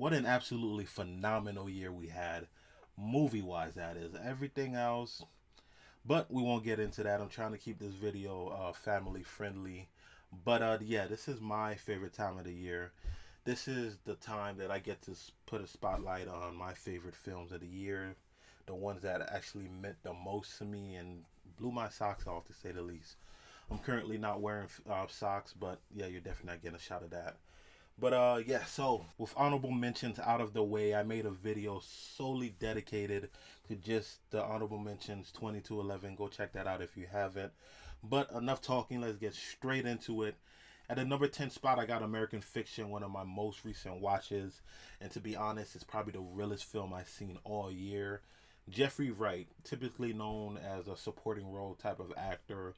What an absolutely phenomenal year we had, movie wise, that is. Everything else, but we won't get into that. I'm trying to keep this video family friendly. But yeah, this is my favorite time of the year. This is the time that I get to put a spotlight on my favorite films of the year, the ones that actually meant the most to me and blew my socks off, to say the least. I'm currently not wearing socks, but yeah, you're definitely not getting a shot of that. But yeah, so with honorable mentions out of the way, I made a video solely dedicated to just the honorable mentions 2211. Go check that out if you haven't. But enough talking, let's get straight into it. At the number 10 spot, I got American Fiction, one of my most recent watches. And to be honest, it's probably the realest film I've seen all year. Jeffrey Wright, typically known as a supporting role type of actor,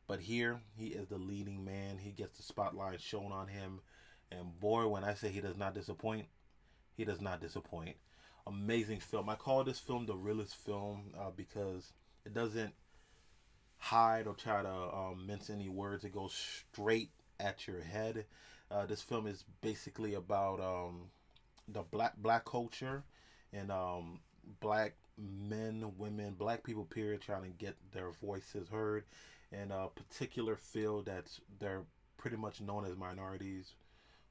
but here he is the leading man. He gets the spotlight shown on him. And boy, when I say he does not disappoint, he does not disappoint. Amazing film. I call this film the realest film because it doesn't hide or try to mince any words. It goes straight at your head. This film is basically about the black culture and black men, women, black people, period, trying to get their voices heard in a particular field that's they're pretty much known as minorities.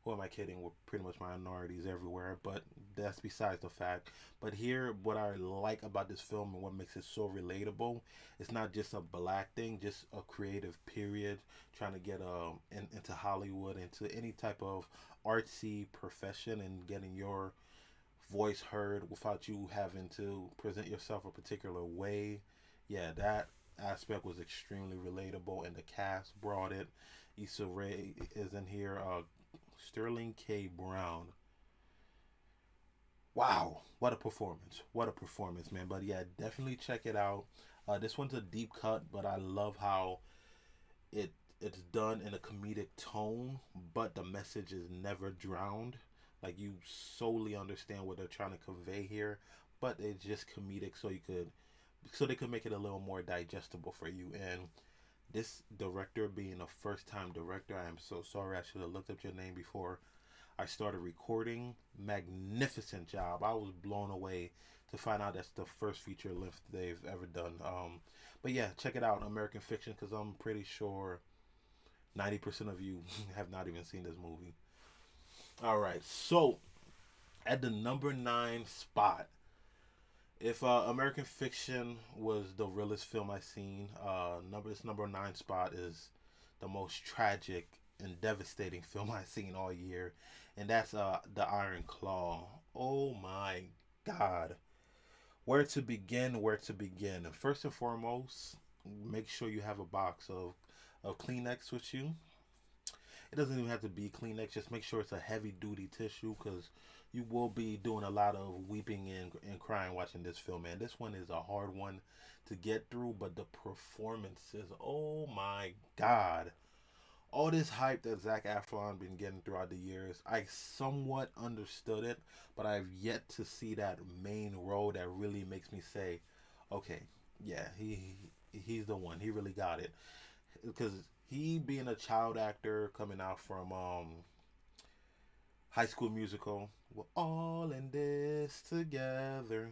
Who am I kidding? We're pretty much minorities everywhere, but that's besides the fact. But here, what I like about this film and what makes it so relatable, it's not just a black thing, just a creative period trying to get into Hollywood, into any type of artsy profession, and getting your voice heard without you having to present yourself a particular way. Yeah, that aspect was extremely relatable, and the cast brought it. Issa Rae is in here. Sterling K. Brown. Wow, what a performance! What a performance, man! But yeah, definitely check it out. This one's a deep cut, but I love how it it's done in a comedic tone, but the message is never drowned. Like you solely understand what they're trying to convey here, but it's just comedic, so they could make it a little more digestible for you. And this director being a first time director, I am so sorry. I should have looked up your name before I started recording. Magnificent job. I was blown away to find out that's the first feature length they've ever done. But yeah, check it out, American Fiction, because I'm pretty sure 90% of you have not even seen this movie. All right, so at the number 9 spot, if American Fiction was the realest film I've seen, number 9 spot is the most tragic and devastating film I've seen all year, and that's The Iron Claw. Oh my God, where to begin? Where to begin? First and foremost, make sure you have a box of Kleenex with you. It doesn't even have to be Kleenex. Just make sure it's a heavy duty tissue because you will be doing a lot of weeping and crying watching this film, man. This one is a hard one to get through, but the performances, oh my God. All this hype that Zach Efron been getting throughout the years, I somewhat understood it, but I've yet to see that main role that really makes me say, okay, yeah, he's the one. He really got it because he being a child actor coming out from High School Musical, we're all in this together.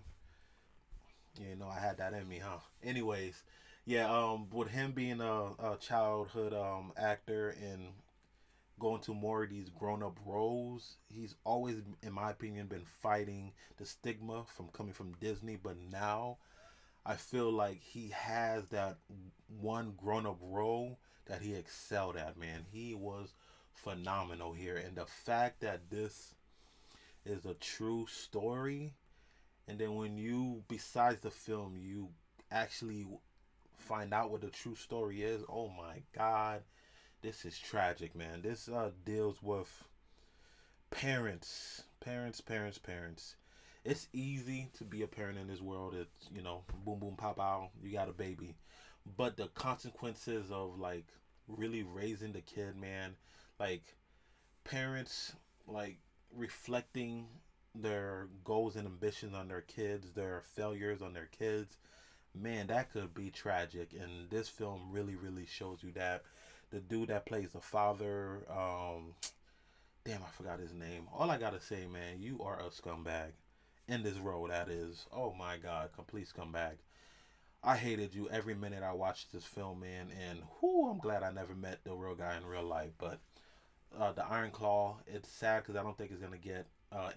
You know, I had that in me, huh? Anyways, yeah, with him being a childhood actor and going to more of these grown up roles, he's always, in my opinion, been fighting the stigma from coming from Disney. But now I feel like he has that one grown up role that he excelled at, man. He was phenomenal here. And the fact that this is a true story, and then when you, besides the film, you actually find out what the true story is, oh my God, this is tragic, man. This deals with parents. It's easy to be a parent in this world. It's, boom boom pop out, you got a baby, but the consequences of like really raising the kid, man, like parents like reflecting their goals and ambitions on their kids, their failures on their kids, man, that could be tragic. And this film really, really shows you that. The dude that plays the father, Damn, I forgot his name. All I gotta say, man, you are a scumbag. In this role, that is. Oh my god, complete scumbag. I hated you every minute I watched this film, man, and whoo, I'm glad I never met the real guy in real life. But the Iron Claw, it's sad because I don't think it's gonna get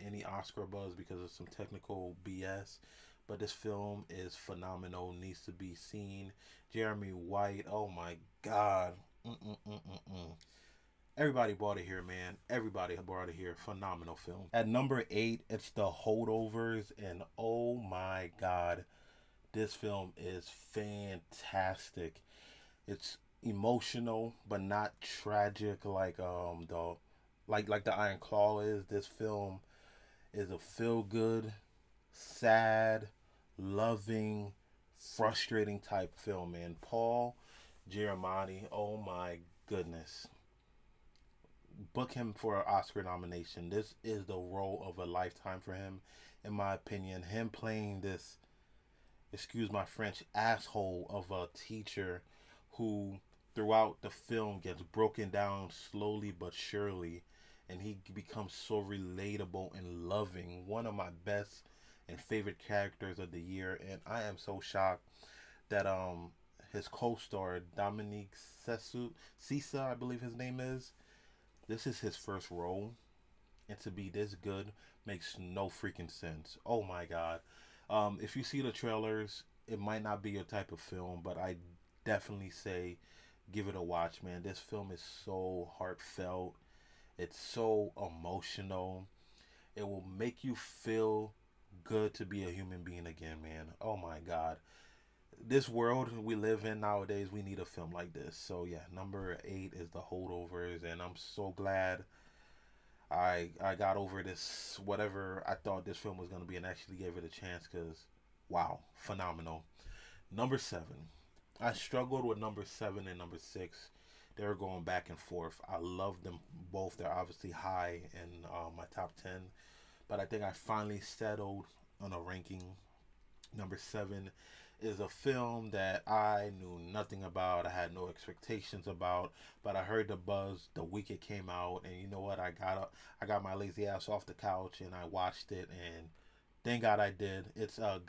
any Oscar buzz because of some technical BS. But this film is phenomenal, needs to be seen. Jeremy White, oh my god. Mm-mm-mm-mm-mm. Everybody brought it here, man. Everybody brought it here. Phenomenal film. At number 8, it's The Holdovers, and oh my god, this film is fantastic. It's emotional, but not tragic like the Iron Claw is. This film is a feel good, sad, loving, frustrating type film, man. Paul Giamatti, oh my goodness, book him for an Oscar nomination. This is the role of a lifetime for him, in my opinion. Him playing this, excuse my French, asshole of a teacher who throughout the film gets broken down slowly but surely, and he becomes so relatable and loving. One of my best and favorite characters of the year, and I am so shocked that his co-star Dominique Sisa, I believe his name is, this is his first role, and to be this good makes no freaking sense. Oh my god. If you see the trailers, it might not be your type of film, but I definitely say give it a watch, man. This film is so heartfelt. It's so emotional. It will make you feel good to be a human being again, man. Oh my god. This world we live in nowadays, we need a film like this. So yeah, number 8 is The Holdovers, and I'm so glad I got over this whatever I thought this film was gonna be and actually gave it a chance because wow, phenomenal. Number 7. I struggled with number 7 and number 6. They were going back and forth. I love them both. They're obviously high in my top 10, but I think I finally settled on a ranking. Number 7 is a film that I knew nothing about. I had no expectations about, but I heard the buzz the week it came out, and you know what? I got up, I got my lazy ass off the couch and I watched it, and thank God I did. It's wow,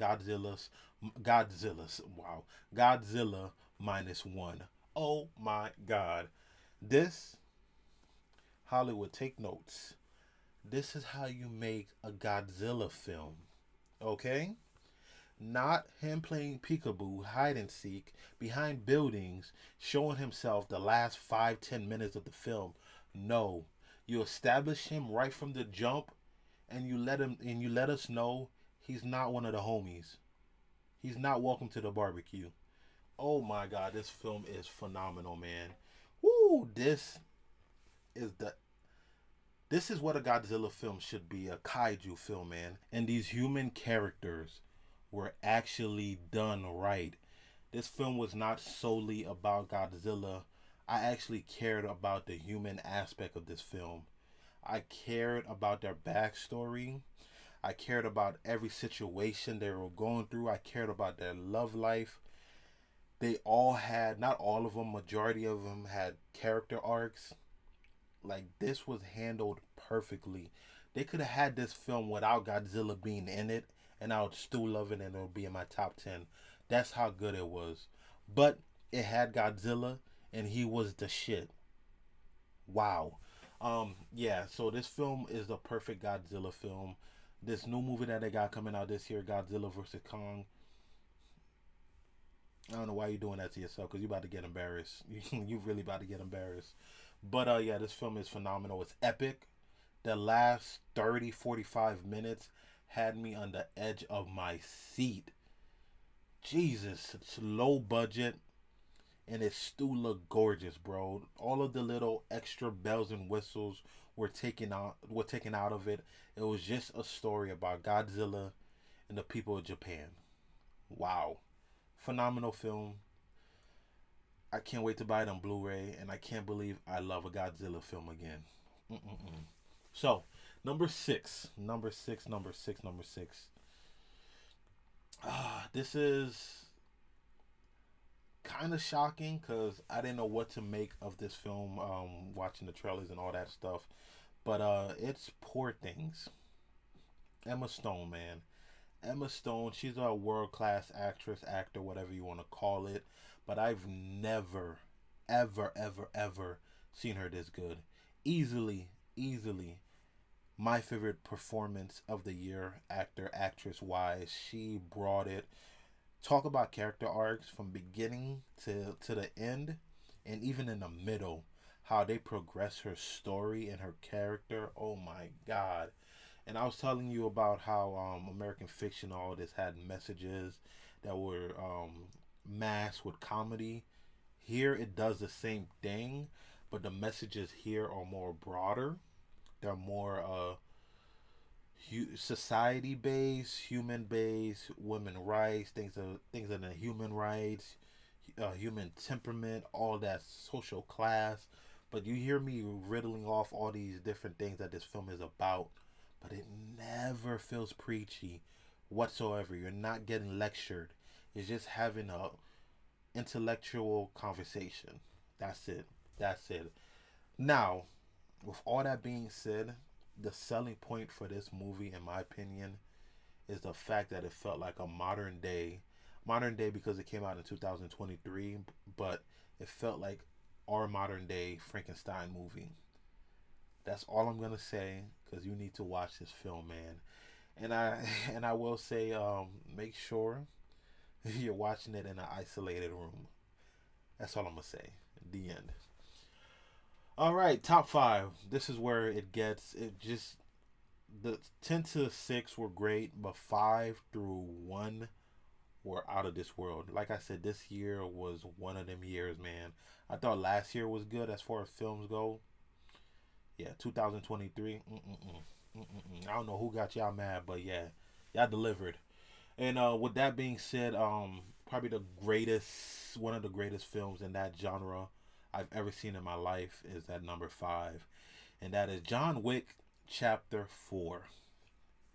Godzilla minus one. Oh my God, this Hollywood, take notes. This is how you make a Godzilla film, okay? Not him playing peekaboo, hide and seek, behind buildings, showing himself the last 5-10 minutes of the film. No. You establish him right from the jump, and you let us know he's not one of the homies. He's not welcome to the barbecue. Oh my god, this film is phenomenal, man. Woo, is the this is what a Godzilla film should be, a kaiju film, man. And these human characters were actually done right. This film was not solely about Godzilla. I actually cared about the human aspect of this film. I cared about their backstory. I cared about every situation they were going through. I cared about their love life. They all had, not all of them, majority of them had character arcs. Like, this was handled perfectly. They could have had this film without Godzilla being in it, and I would still love it, and it would be in my top 10. That's how good it was. But it had Godzilla, and he was the shit. Wow. Yeah, so this film is the perfect Godzilla film. This new movie that they got coming out this year, Godzilla vs. Kong. I don't know why you're doing that to yourself, because you're about to get embarrassed. You really about to get embarrassed. But yeah, this film is phenomenal. It's epic. The last 30-45 minutes had me on the edge of my seat. Jesus, it's low budget, and it still looked gorgeous, bro. All of the little extra bells and whistles were taken out of it. It was just a story about Godzilla and the people of Japan. Wow. Phenomenal film. I can't wait to buy it on Blu-ray, and I can't believe I love a Godzilla film again. Mm-mm-mm. So, number 6. Number 6, number 6, number 6. This is kind of shocking because I didn't know what to make of this film, watching the trailers and all that stuff. But it's Poor Things. Emma Stone, man. Emma Stone, she's a world class actress, actor, whatever you want to call it. But I've never, ever, ever, ever seen her this good. Easily, easily my favorite performance of the year, actor, actress wise. She brought it. Talk about character arcs from beginning to the end, and even in the middle, how they progress her story and her character. Oh my God. And I was telling you about how American Fiction, all this had messages that were masked with comedy. Here it does the same thing, but the messages here are more broader. They're more society based, human based, women rights, things of the human rights, human temperament, all that social class. But you hear me riddling off all these different things that this film is about, but it never feels preachy whatsoever. You're not getting lectured. It's just having a intellectual conversation. That's it. That's it. Now, with all that being said, the selling point for this movie, in my opinion, is the fact that it felt like a modern day because it came out in 2023, but it felt like our modern day Frankenstein movie. That's all I'm gonna say because you need to watch this film, man. And I and I will say, make sure you're watching it in an isolated room. That's all I'm gonna say. The end. All right, top five. This is where it gets. It just the 10 to 6 were great, but 5 through 1 were out of this world. Like I said, this year was one of them years, man. I thought last year was good as far as films go. Yeah, 2023. I don't know who got y'all mad, but yeah, y'all delivered. And with that being said, probably one of the greatest films in that genre I've ever seen in my life is at number five, and that is John Wick Chapter 4.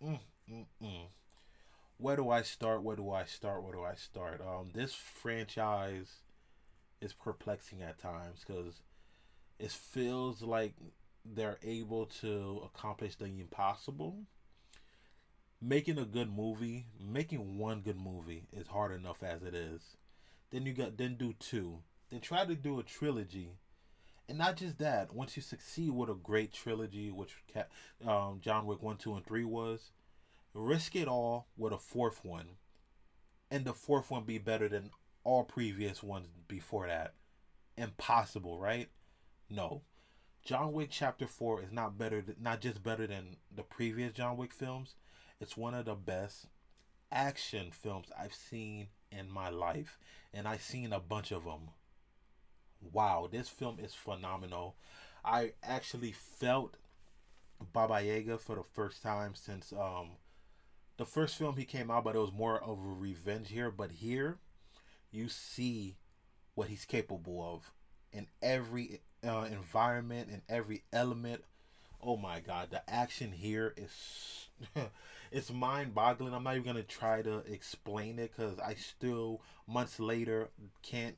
Mm, mm, mm. Where do I start? Where do I start? Where do I start? This franchise is perplexing at times because it feels like they're able to accomplish the impossible. Making one good movie is hard enough as it is. Then do two. Then try to do a trilogy. And not just that, once you succeed with a great trilogy, which John Wick 1, 2, and 3 was, risk it all with a fourth one. And the fourth one be better than all previous ones before that. Impossible, right? No. John Wick Chapter 4 is not just better than the previous John Wick films. It's one of the best action films I've seen in my life, and I've seen a bunch of them. Wow, this film is phenomenal. I actually felt Baba Yaga for the first time since the first film he came out, but it was more of a revenge here. But here, you see what he's capable of in every environment, in every element. Oh my God, the action here is it's mind-boggling. I'm not even gonna try to explain it because I still months later can't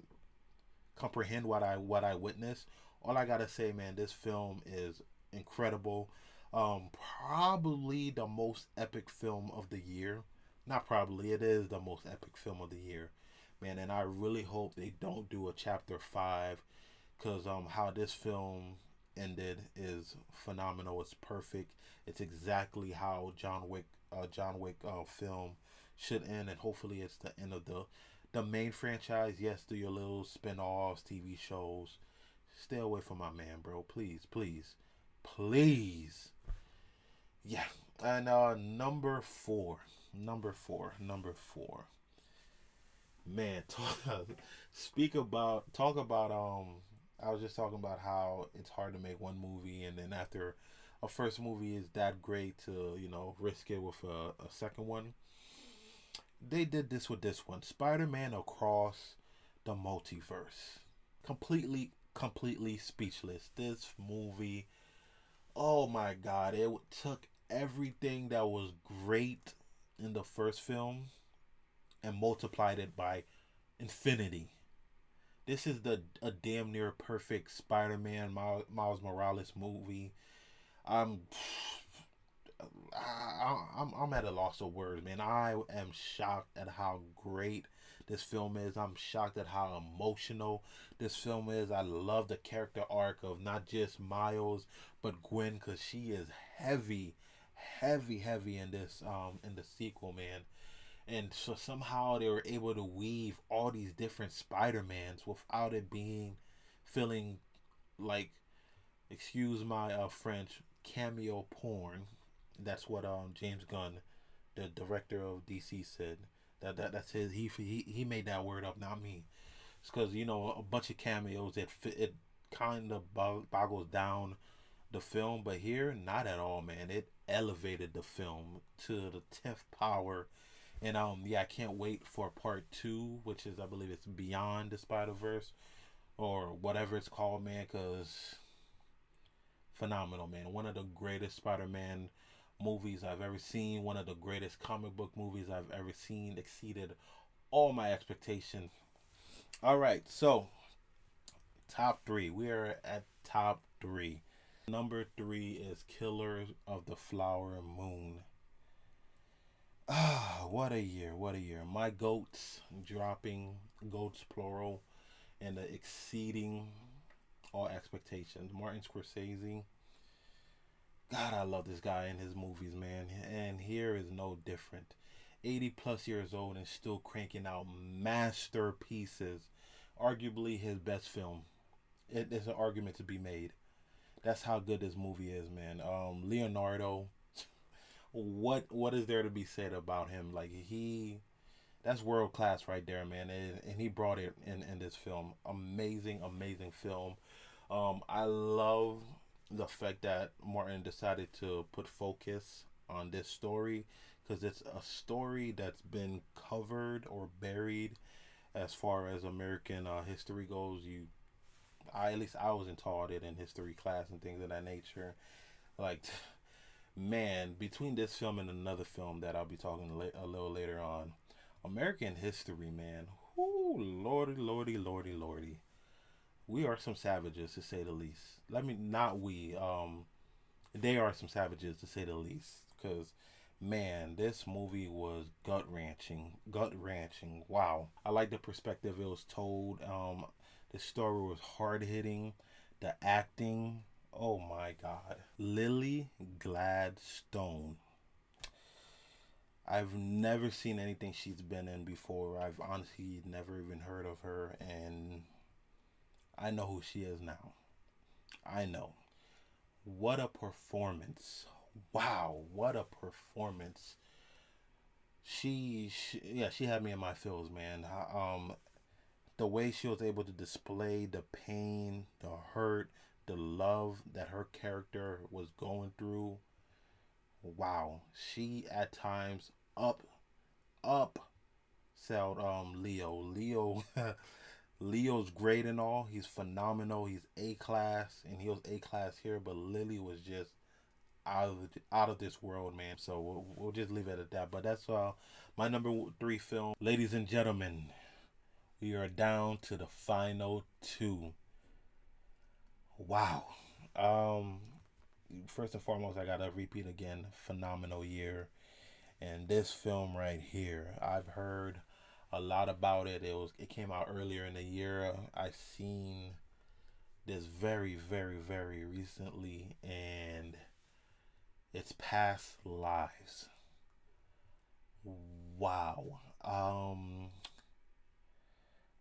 comprehend what I witnessed. All I gotta say, man, this film is incredible. Probably the most epic film of the year. Not probably, it is the most epic film of the year, man. And I really hope they don't do a chapter 5, because how this film ended is phenomenal. It's perfect. It's exactly how John Wick film should end, and hopefully it's the end of the main franchise. Yes, do your little spin-offs, TV shows. Stay away from my man, bro. Please, please, please. Yeah. And number four. Man, talk about I was just talking about how it's hard to make one movie, and then after a first movie is that great to risk it with a second one. They did this with this one, Spider-Man Across the Multiverse. Completely speechless. This movie, oh my God, it took everything that was great in the first film and multiplied it by infinity. This is the a damn near perfect Spider-Man Miles Morales movie. I'm I'm at a loss of words, man. I am shocked at how great this film is. I'm shocked at how emotional this film is. I love the character arc of not just Miles but Gwen, because she is heavy, heavy in the sequel, man. And so somehow they were able to weave all these different Spider-Mans without it being feeling like, excuse my French, cameo porn. That's what James Gunn, the director of DC, said. That's his. He made that word up, not me. It's because a bunch of cameos. It kind of boggles down the film, but here not at all, man. It elevated the film to the 10th power. And yeah, I can't wait for part two, which is, I believe it's Beyond the Spider Verse or whatever it's called, man. Cause phenomenal, man. One of the greatest Spider-Man movies I've ever seen. One of the greatest comic book movies I've ever seen. Exceeded all my expectations. All right, so top three. We are at top three. Number three is Killers of the Flower Moon. Ah, what a year! What a year! My goats dropping, goats plural, and exceeding all expectations. Martin Scorsese. God, I love this guy and his movies, man. And here is no different. 80 plus years old and still cranking out masterpieces. Arguably his best film. There's an argument to be made. That's how good this movie is, man. Leonardo. What is there to be said about him? Like, that's world class right there, man. And he brought it in this film. Amazing, amazing film. I love the fact that Martin decided to put focus on this story, because it's a story that's been covered or buried as far as American history goes. At least I wasn't taught it in history class and things of that nature. Like, man, between this film and another film that I'll be talking a little later on, American history, man. Whoo, lordy, lordy, lordy, lordy. We are some savages, to say the least. Let me not we. They are some savages, to say the least. Because, man, this movie was gut wrenching. Gut wrenching. Wow. I like the perspective it was told. The story was hard hitting. The acting. Oh my God. Lily Gladstone. I've never seen anything she's been in before. I've honestly never even heard of her, and I know who she is now. I know. What a performance. Wow, what a performance. She had me in my feels, man. The way she was able to display the pain, the hurt, the love that her character was going through. Wow. She at times up sold Leo. Leo's great and all. He's phenomenal. He's A class, and he was A class here. But Lily was just out of this world, man. So we'll just leave it at that. But that's my number three film, ladies and gentlemen. We are down to the final two. Wow. Um, First and foremost, I gotta repeat again. Phenomenal year, and this film right here, I've heard a lot about it. It came out earlier in the year. I seen this very, very, very recently, and it's Past Lives. Wow.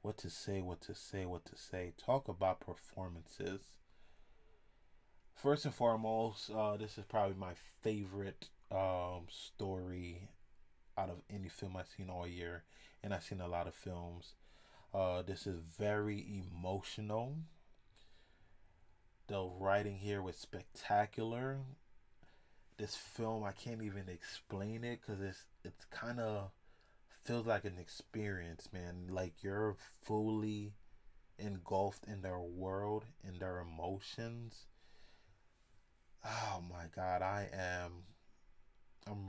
What to say? What to say? What to say? Talk about performances. First and foremost, this is probably my favorite story out of any film I've seen all year, and I've seen a lot of films. This is very emotional. The writing here was spectacular. This film, I can't even explain it, because it's kind of feels like an experience, man. Like you're fully engulfed in their world, in their emotions. Oh my God, I'm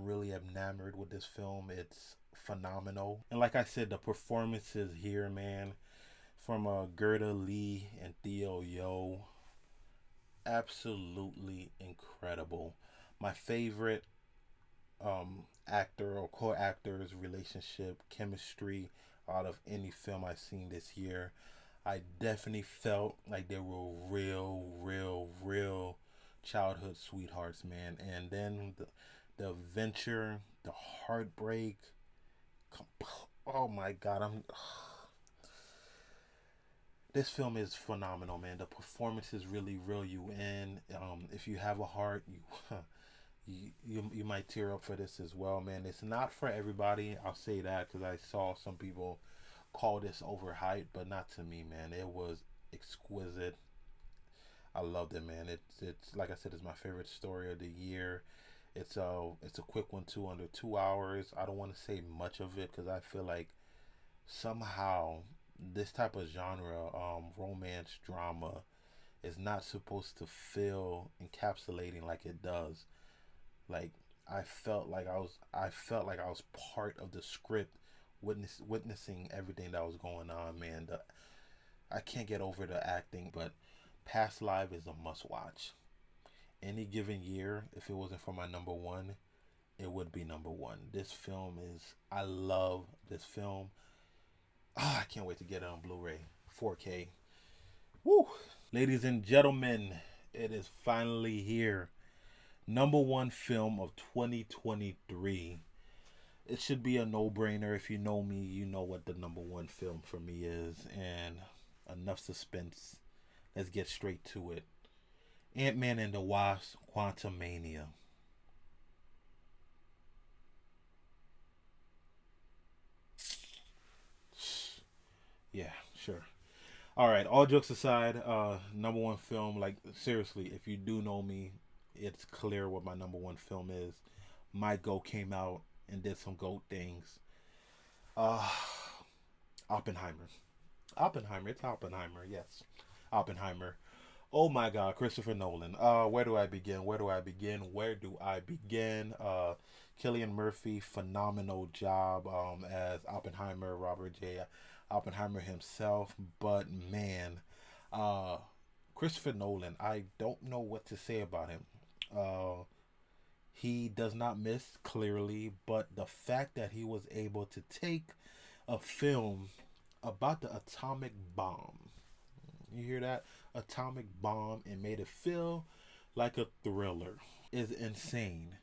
really enamored with this film. It's phenomenal. And like I said, the performances here, man, from Gerda Lee and Theo Yo, absolutely incredible. My favorite actor or co-actors relationship chemistry out of any film I've seen this year. I definitely felt like they were real childhood sweethearts, man. And then the adventure, the heartbreak. Oh my God, I'm. This film is phenomenal, man. The performances really reel you in. If you have a heart, you might tear up for this as well, man. It's not for everybody. I'll say that because I saw some people call this overhyped, but not to me, man. It was exquisite. I loved it, man. It's like I said, it's my favorite story of the year. It's a quick one too, under 2 hours. I don't want to say much of it because I feel like somehow this type of genre, romance drama, is not supposed to feel encapsulating like it does. Like I felt like I was part of the script, witnessing everything that was going on, man. I can't get over the acting, but Past Live is a must watch. Any given year, if it wasn't for my number one, it would be number one. This film is, I love this film. I can't wait to get it on Blu-ray, 4K. Woo! Ladies and gentlemen, it is finally here. Number one film of 2023. It should be a no-brainer. If you know me, you know what the number one film for me is. And enough suspense. Let's get straight to it. Ant-Man and the Wasp: Quantumania. Yeah, sure. All right, all jokes aside, number one film, like seriously, if you do know me, it's clear what my number one film is. My goat came out and did some goat things. Uh Oppenheimer. Oppenheimer, it's Oppenheimer, yes. Oppenheimer. Oh my God, Christopher Nolan. Where do I begin? Where do I begin? Where do I begin? Killian Murphy, phenomenal job as Oppenheimer, Robert J. Oppenheimer himself. But man, uh, Christopher Nolan, I don't know what to say about him. Uh, he does not miss clearly, but the fact that he was able to take a film about the atomic bomb, you hear that? Atomic bomb, and made it feel like a thriller is insane.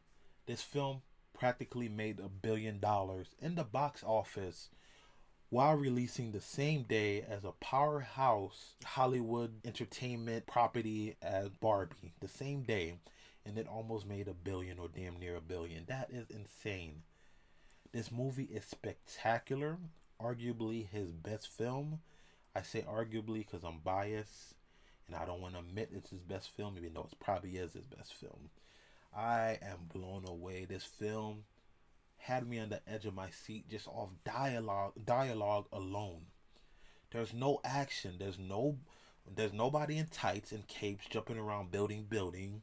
This film practically made $1 billion in the box office while releasing the same day as a powerhouse Hollywood entertainment property as Barbie. The same day, and it almost made a billion or damn near a billion. That is insane. This movie is spectacular. Arguably his best film. I say arguably because I'm biased and I don't want to admit it's his best film, even though it probably is his best film. I am blown away. This film had me on the edge of my seat just off dialogue alone. There's no action. There's nobody in tights and capes jumping around building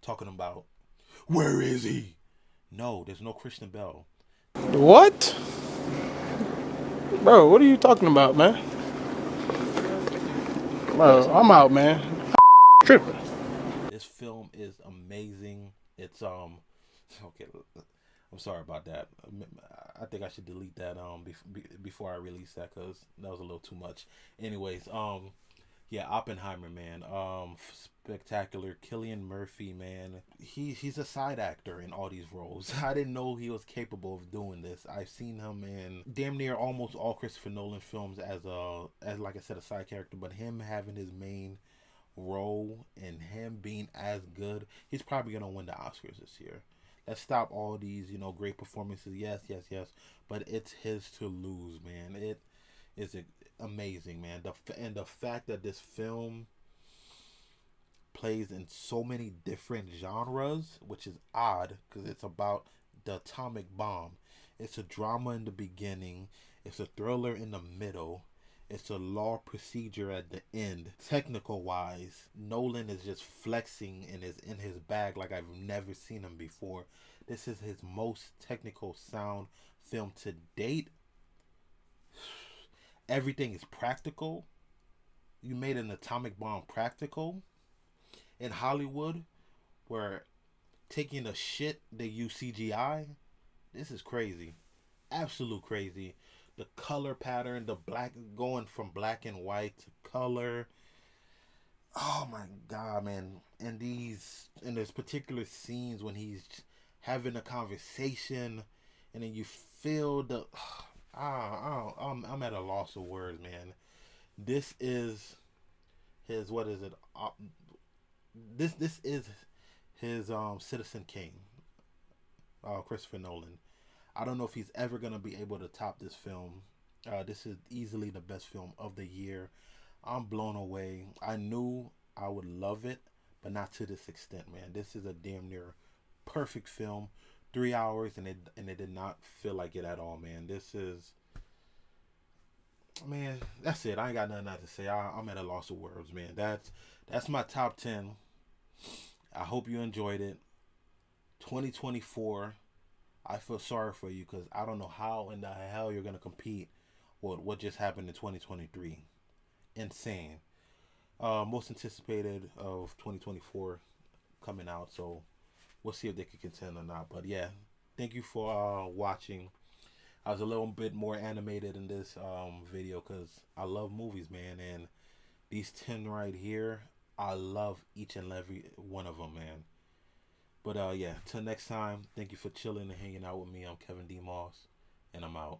talking about where is he? No, there's no Christian Bell. What? Bro, what are you talking about, man? Bro, I'm out, man. Tripping. This film is amazing. It's okay. I'm sorry about that. I think I should delete that before I release that because that was a little too much. Anyways, yeah, Oppenheimer, man. Spectacular. Killian Murphy, man. He's a side actor in all these roles. I didn't know he was capable of doing this. I've seen him in damn near almost all Christopher Nolan films as like I said, a side character, but him having his main role and him being as good, he's probably gonna win the Oscars this year. Let's stop all these, great performances. Yes, yes, yes, but it's his to lose, man. It is amazing, man. And the fact that this film plays in so many different genres, which is odd because it's about the atomic bomb. It's a drama in the beginning, it's a thriller in the middle, it's a law procedure at the end. Technical wise, Nolan is just flexing and is in his bag like I've never seen him before. This is his most technical sound film to date. Everything is practical. You made an atomic bomb practical. in Hollywood where taking a shit they use CGI. This is crazy. Absolute crazy. The color pattern, the black going from black and white to color. Oh my god, man. And there's particular scenes when he's having a conversation and then you feel the I'm at a loss of words, man. This is his what is it? This is his Citizen Kane, Christopher Nolan. I don't know if he's ever gonna be able to top this film. This is easily the best film of the year. I'm blown away. I knew I would love it, but not to this extent, man. This is a damn near perfect film. 3 hours and it did not feel like it at all, man. This is man. That's it. I ain't got nothing else to say. I'm at a loss of words, man. That's my top 10. I hope you enjoyed it. 2024. I feel sorry for you because I don't know how in the hell you're gonna compete with what just happened in 2023. Insane. Most anticipated of 2024 coming out. So we'll see if they can contend or not. But yeah, thank you for watching. I was a little bit more animated in this video because I love movies, man. And these 10 right here, I love each and every one of them, man. But yeah, till next time, thank you for chilling and hanging out with me. I'm Kevin D. Moss, and I'm out.